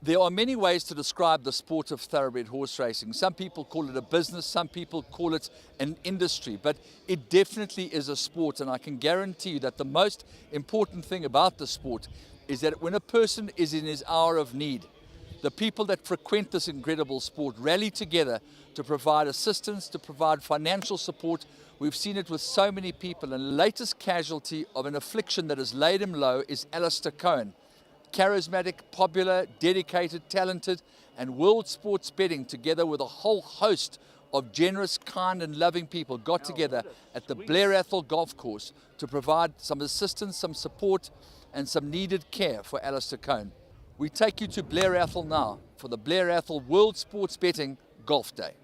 There are many ways to describe the sport of thoroughbred horse racing. Some people call it a business, some people call it an industry, but it definitely is a sport, and I can guarantee you that the most important thing about the sport is that when a person is in his hour of need, the people that frequent this incredible sport rally together to provide assistance, to provide financial support. We've seen it with so many people, and the latest casualty of an affliction that has laid him low is Alistair Cohen. Charismatic, popular, dedicated, talented, and world sports betting, together with a whole host of generous, kind and loving people, got together at the Blair Athol golf course to provide some assistance, some support and some needed care for Alistair Cohen. We take you to Blair Athol now for the Blair Athol World Sports Betting Golf Day.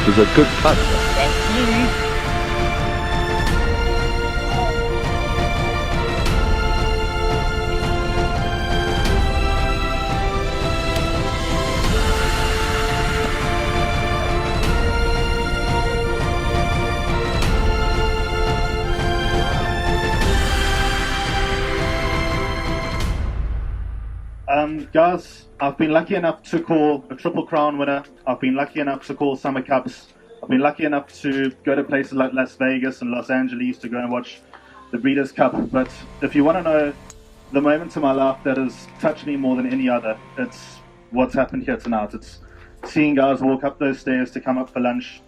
It was a good cut. Thank you. Guys, I've been lucky enough to call a Triple Crown winner. I've been lucky enough to call Summer Cups. I've been lucky enough to go to places like Las Vegas and Los Angeles to go and watch the Breeders' Cup. But if you want to know the moment in my life that has touched me more than any other, it's what's happened here tonight. It's seeing guys walk up those stairs to come up for lunch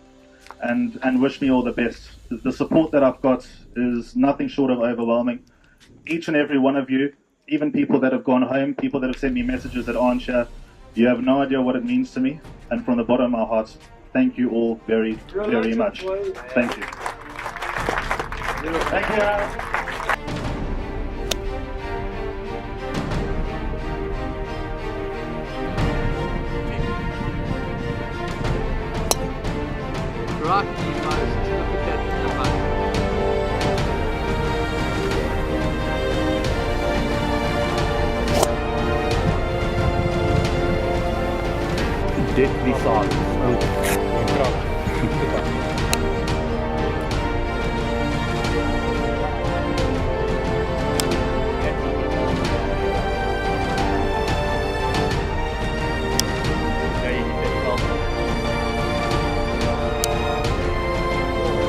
and wish me all the best. The support that I've got is nothing short of overwhelming. Each and every one of you, even people that have gone home, people that have sent me messages that aren't here, you have no idea what it means to me. And from the bottom of my heart, thank you all very, very much. Thank you. Thank you. Right, you guys, look at the back. Deadly silence.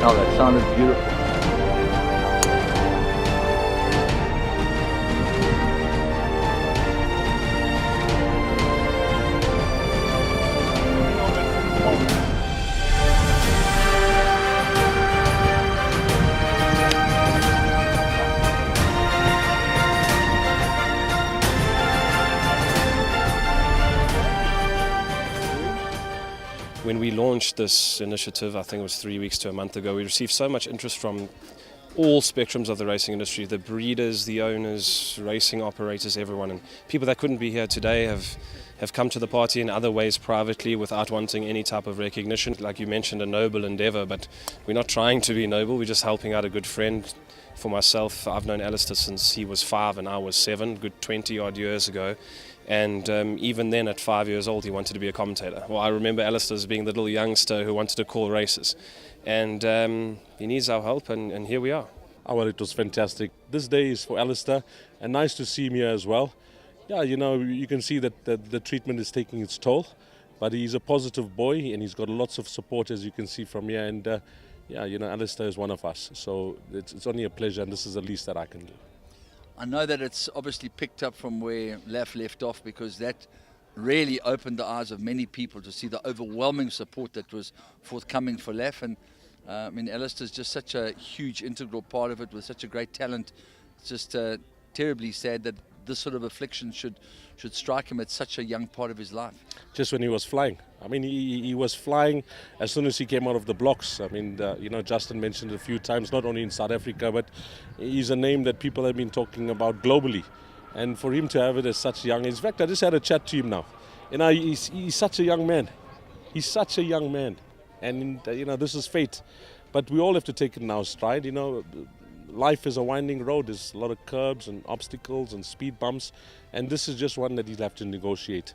Oh, that sounded beautiful. When we launched this initiative, I think it was 3 weeks to a month ago, we received so much interest from all spectrums of the racing industry, the breeders, the owners, racing operators, everyone. And people that couldn't be here today have come to the party in other ways privately without wanting any type of recognition. Like you mentioned, a noble endeavor, but we're not trying to be noble, we're just helping out a good friend for myself, I've known Alistair since he was 5 and I was 7, good 20 odd years ago. And even then, at 5 years old, he wanted to be a commentator. Well, I remember Alistair as being the little youngster who wanted to call races. And he needs our help, and here we are. Oh, well, it was fantastic. This day is for Alistair, and nice to see him here as well. Yeah, you know, you can see that the treatment is taking its toll, but he's a positive boy, and he's got lots of support, as you can see from here. And yeah, you know, Alistair is one of us, so it's only a pleasure, and this is the least that I can do. I know that it's obviously picked up from where Laf left off, because that really opened the eyes of many people to see the overwhelming support that was forthcoming for Laf. And I mean, Alistair's just such a huge integral part of it with such a great talent. It's just terribly sad that this sort of affliction should strike him at such a young part of his life. Just when he was flying. I mean, he was flying as soon as he came out of the blocks. I mean, you know, Justin mentioned it a few times, not only in South Africa, but he's a name that people have been talking about globally. And for him to have it at such young, in fact, I just had a chat to him now. You know, he's such a young man. He's such a young man. And, you know, this is fate. But we all have to take it in our stride. You know, life is a winding road. There's a lot of curbs and obstacles and speed bumps. And this is just one that he'll have to negotiate.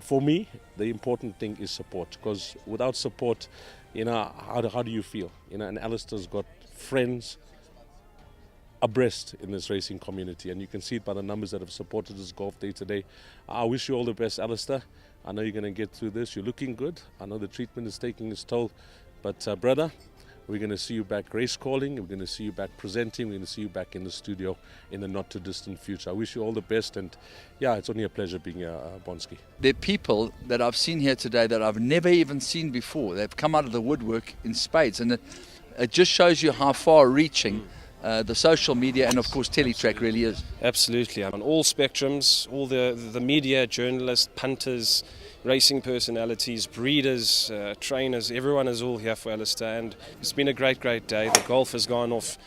For me, the important thing is support. Because without support, you know, how do you feel? You know, and Alistair's got friends abreast in this racing community. And you can see it by the numbers that have supported this golf day today. I wish you all the best, Alistair. I know you're going to get through this. You're looking good. I know the treatment is taking its toll. But brother, we're going to see you back race calling. We're going to see you back presenting. We're going to see you back in the studio in the not too distant future. I wish you all the best. And yeah, it's only a pleasure being here, Bonski. There are people that I've seen here today that I've never even seen before. They've come out of the woodwork in spades. And it just shows you how far reaching the social media and of course Teletrack really is. Absolutely, on all spectrums, all the media, journalists, punters, racing personalities, breeders, trainers, everyone is all here for Alistair, and it's been a great day. The golf has gone off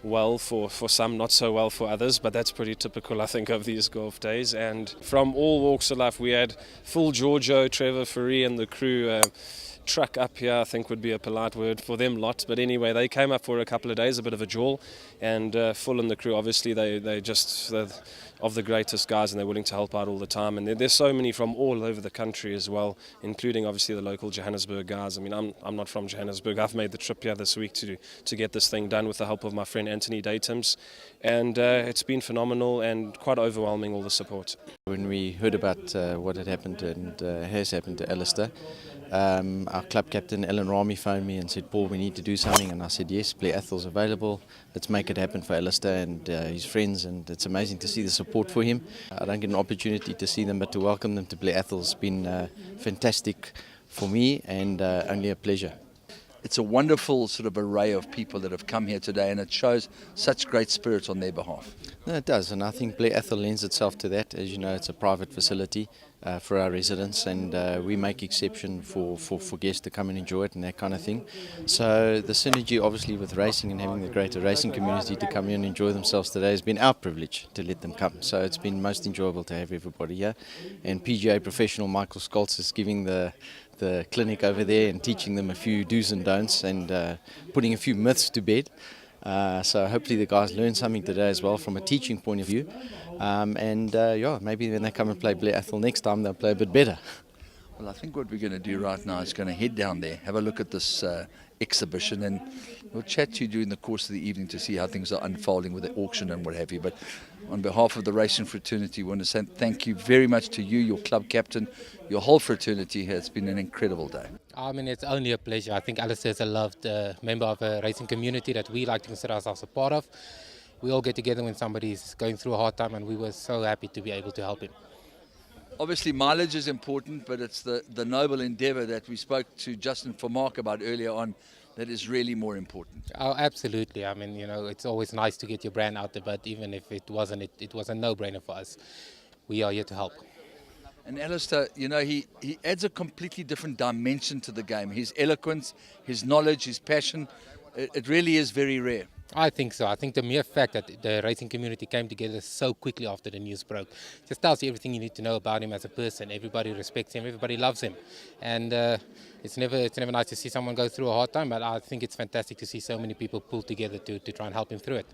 well for some, not so well for others, but that's pretty typical, I think, of these golf days. And from all walks of life, we had full Giorgio, Trevor Ferree and the crew. Truck up here, I think, would be a polite word for them lot. But anyway, they came up for a couple of days, a bit of a jaw, and Full and the crew, obviously, they just of the greatest guys, and they're willing to help out all the time. And there's so many from all over the country as well, including obviously the local Johannesburg guys. I mean, I'm not from Johannesburg. I've made the trip here this week to get this thing done with the help of my friend Anthony Datums, and it's been phenomenal and quite overwhelming, all the support. When we heard about what had happened and has happened to Alistair, our club captain Alan Rami phoned me and said, "Paul, we need to do something." And I said, "Yes, Blair Athol's available. Let's make it happen for Alistair and his friends." And it's amazing to see the support for him. I don't get an opportunity to see them, but to welcome them to Blair Athol's been fantastic for me and only a pleasure. It's a wonderful sort of array of people that have come here today, and it shows such great spirit on their behalf. No, it does, and I think Blair Athol lends itself to that. As you know, it's a private facility for our residents, and we make exception for guests to come and enjoy it and that kind of thing. So the synergy, obviously, with racing and having the greater racing community to come here and enjoy themselves today has been our privilege to let them come. So it's been most enjoyable to have everybody here. And PGA professional Michael Scholz is giving the clinic over there and teaching them a few do's and don'ts and putting a few myths to bed. So hopefully the guys learn something today as well from a teaching point of view. Yeah, maybe when they come and play Blair Athol next time, they'll play a bit better. Well, I think what we're going to do right now is going to head down there, have a look at this exhibition, and we'll chat to you during the course of the evening to see how things are unfolding with the auction and what have you. But on behalf of the racing fraternity, we want to say thank you very much to you, your club captain, your whole fraternity here. It's been an incredible day. I mean, it's only a pleasure. I think Alistair is a loved member of a racing community that we like to consider ourselves a part of. We all get together when somebody's going through a hard time, and we were so happy to be able to help him. Obviously, mileage is important, but it's the noble endeavour that we spoke to Justin Vermaak about earlier on that is really more important. Oh, absolutely. I mean, you know, it's always nice to get your brand out there, but even if it wasn't, it was a no-brainer for us. We are here to help. And Alistair, you know, he adds a completely different dimension to the game. His eloquence, his knowledge, his passion, it really is very rare. I think so. I think the mere fact that the racing community came together so quickly after the news broke just tells you everything you need to know about him as a person. Everybody respects him, everybody loves him, and it's never nice to see someone go through a hard time, but I think it's fantastic to see so many people pull together to try and help him through it.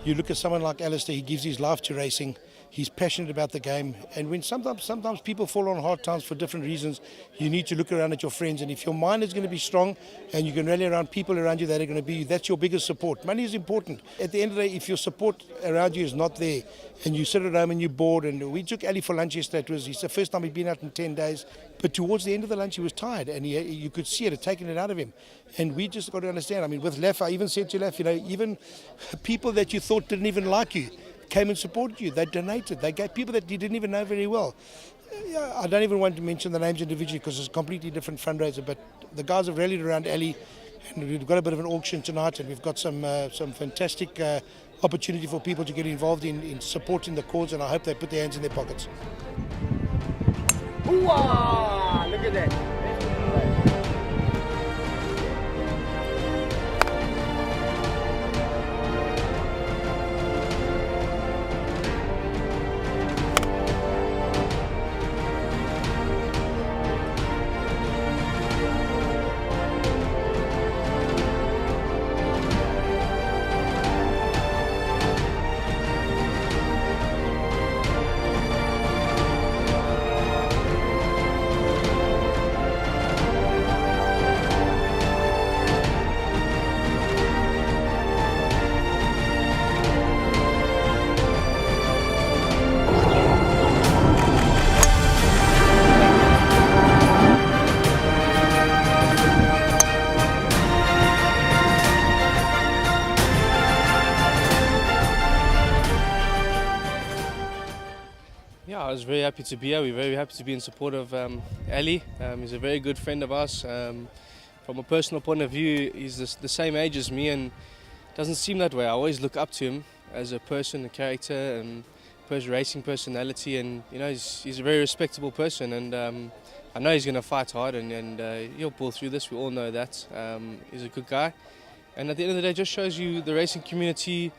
You look at someone like Alistair, he gives his life to racing. He's passionate about the game, and when sometimes people fall on hard times for different reasons, you need to look around at your friends, and if your mind is going to be strong and you can rally around people around you that are going to be, that's your biggest support. Money is important. At the end of the day, if your support around you is not there and you sit at home and you're bored, and we took Ali for lunch yesterday, it's the first time he'd been out in 10 days, but towards the end of the lunch he was tired, and you could see it had taken it out of him, and we just got to understand. I mean, with Lef, I even said to Lef, even people that you thought didn't even like you came and supported you. They donated. They gave people that you didn't even know very well. I don't even want to mention the names individually because it's a completely different fundraiser, but the guys have rallied around Ali, and we've got a bit of an auction tonight, and we've got some fantastic opportunity for people to get involved in supporting the cause, and I hope they put their hands in their pockets. Ooh-ah! Look at that. I was very happy to be here. We're very happy to be in support of Ali. He's a very good friend of ours. From a personal point of view, he's the same age as me, and doesn't seem that way. I always look up to him as a person, a character, and racing personality. And you know, he's a very respectable person, and I know he's going to fight hard, and he'll pull through this. We all know that. He's a good guy, and at the end of the day, just shows you the racing community.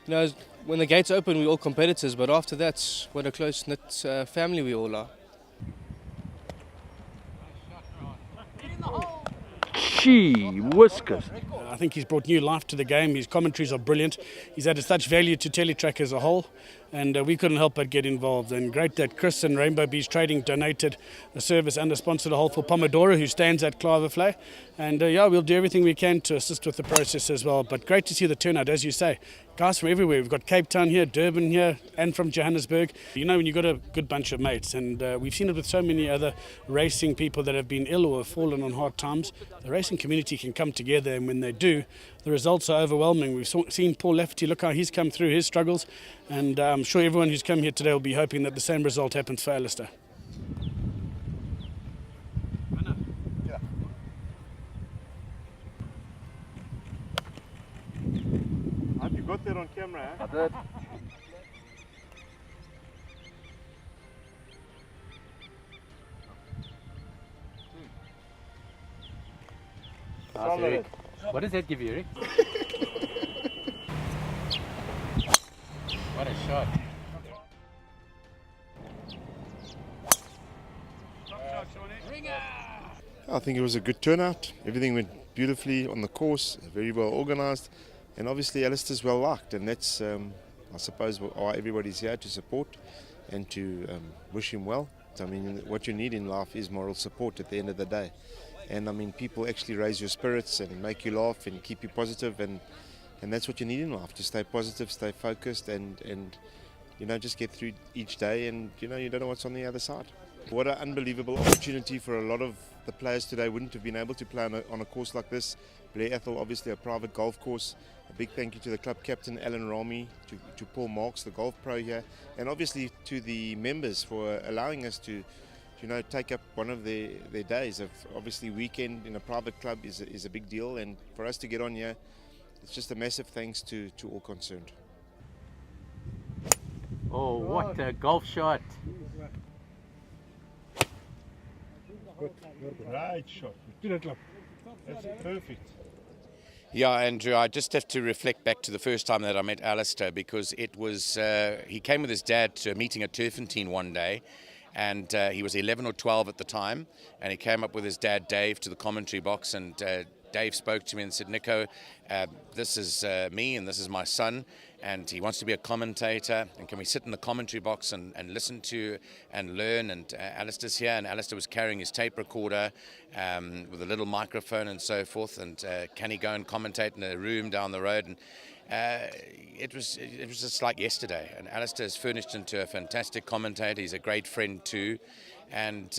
You know, when the gates open, we're all competitors, but after that, what a close-knit family we all are. Gee whiskers. I think he's brought new life to the game. His commentaries are brilliant. He's added such value to Teletrack as a whole, and we couldn't help but get involved. And great that Chris and Rainbow Beach Trading donated a service and a sponsor the hole for Pomodoro, who stands at Klavervlei. And we'll do everything we can to assist with the process as well. But great to see the turnout, as you say. Guys from everywhere. We've got Cape Town here, Durban here, and from Johannesburg. You know, when you've got a good bunch of mates, and we've seen it with so many other racing people that have been ill or have fallen on hard times, the racing community can come together, and when they do, the results are overwhelming. We've seen Paul Lafferty, look how he's come through his struggles, and I'm sure everyone who's come here today will be hoping that the same result happens for Alistair. You got that on camera, eh? I did. Eric. What does that give you, Eric? What a shot. I think it was a good turnout. Everything went beautifully on the course, very well organised, and obviously Alistair's well liked, and that's, I suppose, why everybody's here to support and to wish him well. I mean, what you need in life is moral support at the end of the day. And I mean, people actually raise your spirits and make you laugh and keep you positive, and that's what you need in life, to stay positive, stay focused, and you know, just get through each day, and you know, you don't know what's on the other side. What an unbelievable opportunity for a lot of the players today. Wouldn't have been able to play on a course like this. Blair Athol, obviously a private golf course. A big thank you to the club captain Alan Rami, to Paul Marks, the golf pro here, and obviously to the members for allowing us to, you know, take up one of their days. Of obviously, weekend in a private club is a big deal, and for us to get on here, it's just a massive thanks to all concerned. Oh, what a golf shot. Right shot. That's perfect. Yeah, Andrew, I just have to reflect back to the first time that I met Alistair, because it was, he came with his dad to a meeting at Turfentine one day, and he was 11 or 12 at the time, and he came up with his dad Dave to the commentary box, and Dave spoke to me and said, Nico, this is me and this is my son, and he wants to be a commentator, and can we sit in the commentary box and listen to and learn? And Alistair's here, and Alistair was carrying his tape recorder with a little microphone and so forth, and can he go and commentate in a room down the road? And it was just like yesterday, and Alistair has furnished into a fantastic commentator. He's a great friend too, and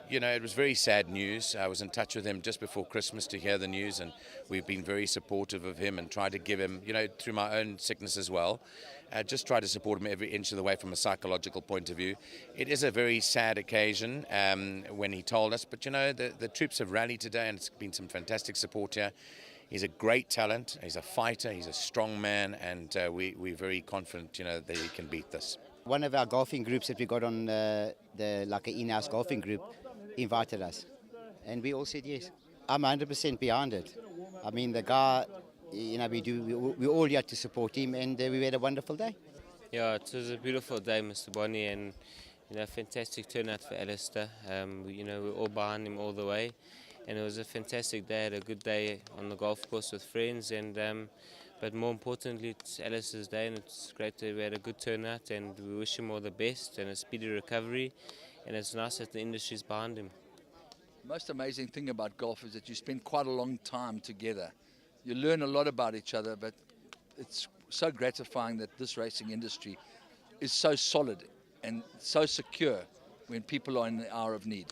it was very sad news. I was in touch with him just before Christmas to hear the news, and we've been very supportive of him and tried to give him, through my own sickness as well, just try to support him every inch of the way from a psychological point of view. It is a very sad occasion when he told us, but the troops have rallied today, and it's been some fantastic support here. He's a great talent, he's a fighter, he's a strong man, and we're very confident that he can beat this. One of our golfing groups that we got on an in-house golfing group invited us, and we all said yes. I'm 100% behind it. I mean, the guy, we all here to support him, and we had a wonderful day. Yeah, it was a beautiful day, Mr. Bonnie, and fantastic turnout for Alistair. We're all behind him all the way, and it was a fantastic day. I had a good day on the golf course with friends, and but more importantly, it's Alistair's day, and it's great that we had a good turnout, and we wish him all the best and a speedy recovery. And it's nice that the industry is behind him. The most amazing thing about golf is that you spend quite a long time together. You learn a lot about each other, but it's so gratifying that this racing industry is so solid and so secure when people are in the hour of need.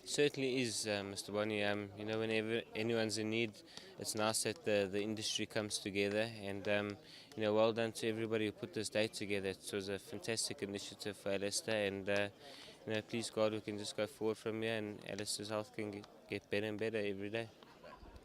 Certainly is, Mr. Bonnie. Whenever anyone's in need, it's nice that the industry comes together, and well done to everybody who put this day together. It was a fantastic initiative for Alistair, and please God, we can just go forward from here, and Alistair's health can get better and better every day.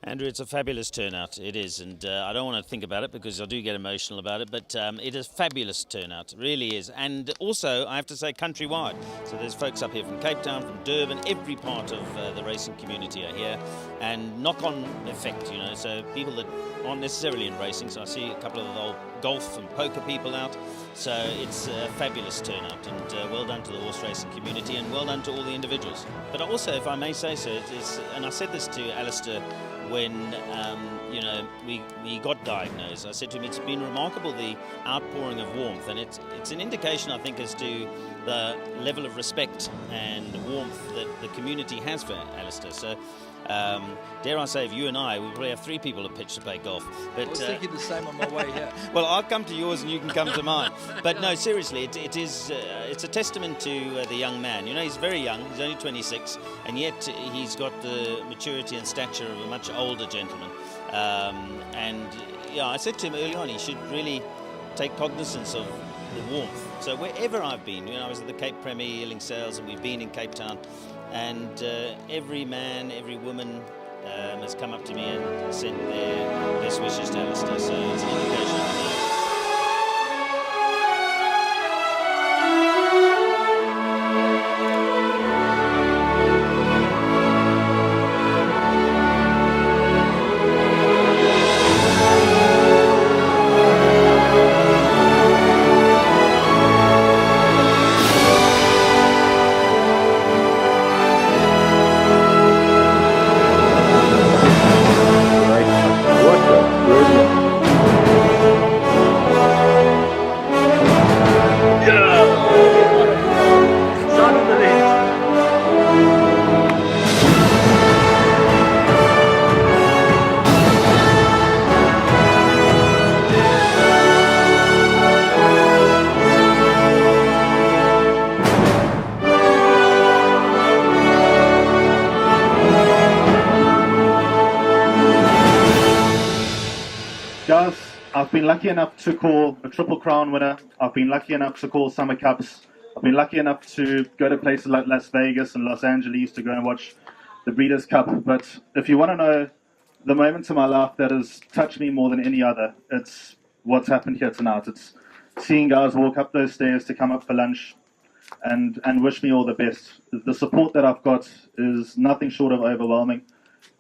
Andrew, it's a fabulous turnout, it is, and I don't want to think about it because I do get emotional about it, but it is a fabulous turnout, it really is, and also, I have to say, countrywide. So there's folks up here from Cape Town, from Durban, every part of the racing community are here, and knock-on effect, so people that aren't necessarily in racing, so I see a couple of the old golf and poker people out, so it's a fabulous turnout, and well done to the horse racing community, and well done to all the individuals. But also, if I may say so, and I said this to Alistair when we got diagnosed. I said to him, it's been remarkable, the outpouring of warmth, and it's an indication, I think, as to the level of respect and warmth that the community has for Alistair. So dare I say, if you and I, we probably have 3 people at pitch to play golf. But, I was thinking the same on my way here. Well, I'll come to yours and you can come to mine. But no, seriously, it's a testament to the young man. He's very young, he's only 26, and yet he's got the maturity and stature of a much older gentleman. I said to him early on, he should really take cognizance of the warmth. So wherever I've been, I was at the Cape Premier Yearling Sales, and we've been in Cape Town, and every man, every woman has come up to me and sent their best wishes to Alistair, so it's an indication of me. Guys, I've been lucky enough to call a Triple Crown winner. I've been lucky enough to call Summer Cups. I've been lucky enough to go to places like Las Vegas and Los Angeles to go and watch the Breeders' Cup. But if you want to know the moment in my life that has touched me more than any other, it's what's happened here tonight. It's seeing guys walk up those stairs to come up for lunch and wish me all the best. The support that I've got is nothing short of overwhelming.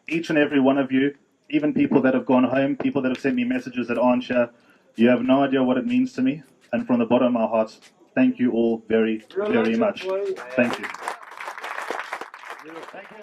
Each and every one of you, even people that have gone home, people that have sent me messages that aren't here, you have no idea what it means to me. And from the bottom of my heart, thank you all very, very much. Thank you. Thank you.